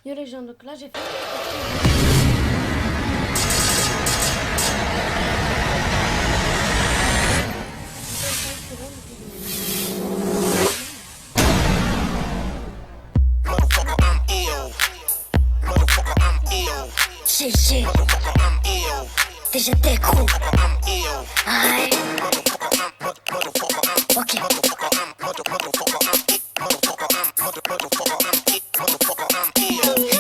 Yo les gens, donc là j'ai fait. GG, déjà d'écrou. Aïe. Ok.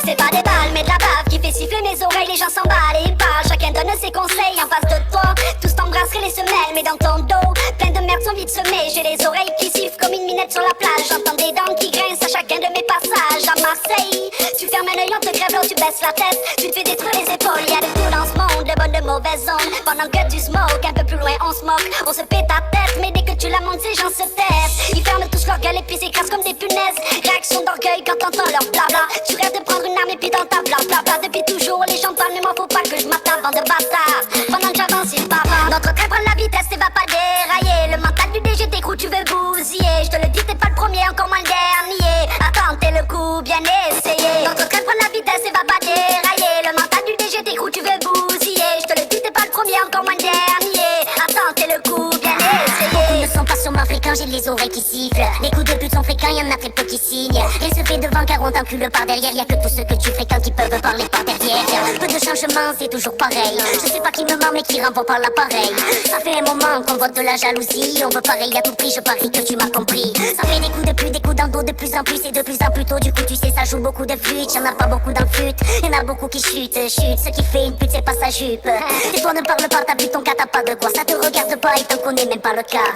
C'est pas des balles mais de la bave qui fait siffler mes oreilles. Les gens s'emballent et ils parlent, chacun donne ses conseils en face de toi. Tous t'embrasseraient les semelles mais dans ton dos plein de merde sont vite semées. J'ai les oreilles qui sifflent comme une minette sur la plage. J'entends des dents qui grincent à chacun de mes passages. À Marseille, tu fermes un œil, on te crève l'eau, tu baisses la tête, tu te fais détruire les épaules. Y'a de tout dans ce monde, de bonnes, de mauvaises ondes. Pendant que tu smoke, un peu plus loin on se moque. On se pète ta tête, mais dès que tu la montes, ces gens se taisent. Ils ferment tous leur gueule et puis s'écrasent comme des punaises. Réaction d'orgueil quand t'entends leur blabla. Tu rêves de prendre une arme et puis dans ta blablabla. Depuis toujours, les gens parlent, mais moi faut pas que je m'attaque, bande de bâtards. Pendant que j'avance, ils bavardent. Notre train prend la vitesse et va pas dérailler. Le mental du DG t'écroule, tu veux bousiller. Je te le dis, t'es pas le premier, encore moins le dernier. Attends, t'es le coup, bien essayé. Notre train prend la vitesse et va pas dérailler. Le mental du DG t'écroule, tu veux bousiller. Je te le dis, t'es pas le premier, encore moins le dernier. Attends, t'es le coup, bien essayé. Beaucoup ne sont pas sur ma fréquence, j'ai les oreilles qui sifflent. Les coups de pute sont fréquents, y'en a très peu qui signent. Rien se fait devant car on t'encule par derrière. Y'a que tous ceux que tu fréquentes qui peuvent parler par derrière. Peu de changements, c'est toujours pareil. Je sais pas qui me ment mais qui renvoie par l'appareil. Ça fait un moment qu'on vote de la jalousie. On veut pareil à tout prix, je parie que tu m'as compris. Ça fait des coups de pluie, des coups dans le dos de plus en plus et de plus en plus tôt. Du coup tu sais ça joue beaucoup de flûte. Y'en a pas beaucoup dans le flûte, y'en a beaucoup qui chutent. Ce qui fait une pute c'est pas sa jupe. Et toi ne parle pas, t'as bu ton cas, t'as pas de quoi. Ça te regarde pas et t'en connais même pas le cas.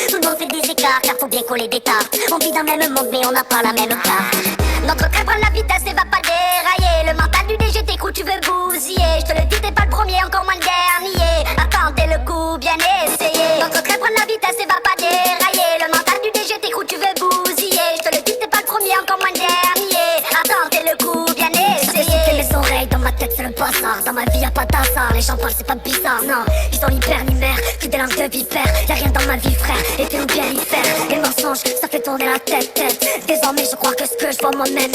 Tout le monde fait des écarts car faut bien coller des tartes. On vit dans le même monde mais on n'a pas la même carte. Notre train prend la vitesse et va pas dérailler. Le mental du DG t'écroule, tu veux bousiller. Je te le dis, t'es pas le premier, encore moins le dernier. Attends, t'es le coup, bien essayé. Notre train prend la vitesse et va pas dérailler. Le mental du DG t'écroule, tu veux bousiller. Je te le dis, t'es pas le premier, encore moins le dernier. Attends, t'es le coup, bien essayé. Ça fait mes oreilles, dans ma tête c'est le bazar. Dans ma vie y'a pas d'hasard, les gens parlent c'est pas bizarre. Non, ils sont hyper ni mère, que des langues de vipère. Y'a rien dans ma vie frère, et puis on bien y faire. Les mensonges, ça fait tourner la tête. Désormais je crois que ce que je vois moi-même.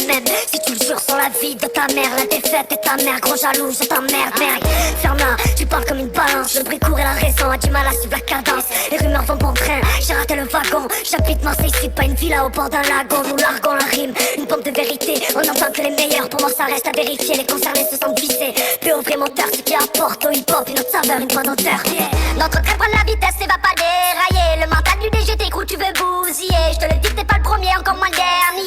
Si tu le jures sur la vie de ta mère, la défaite est ta mère, gros jaloux, je t'emmerde, merde. Ferme-la, tu parles comme une balance. Le bruit court et la raison a du mal à suivre la cadence. Les rumeurs vont bon train, j'ai raté le wagon. J'habite Marseille, c'est pas une villa au bord d'un lagon. Nous larguons la rime, une pompe de vérité. On entend que les meilleurs, pour moi ça reste à vérifier. Les concernés se sentent visés, peux ouvrir mon cœur. Ce qui apporte au hip-hop une autre saveur, une bonne odeur. Notre train prend la vitesse et va pas dérailler. Le mental du DG t'écroule, tu veux bousiller. Je te le dis, t'es pas le premier, encore moins le dernier.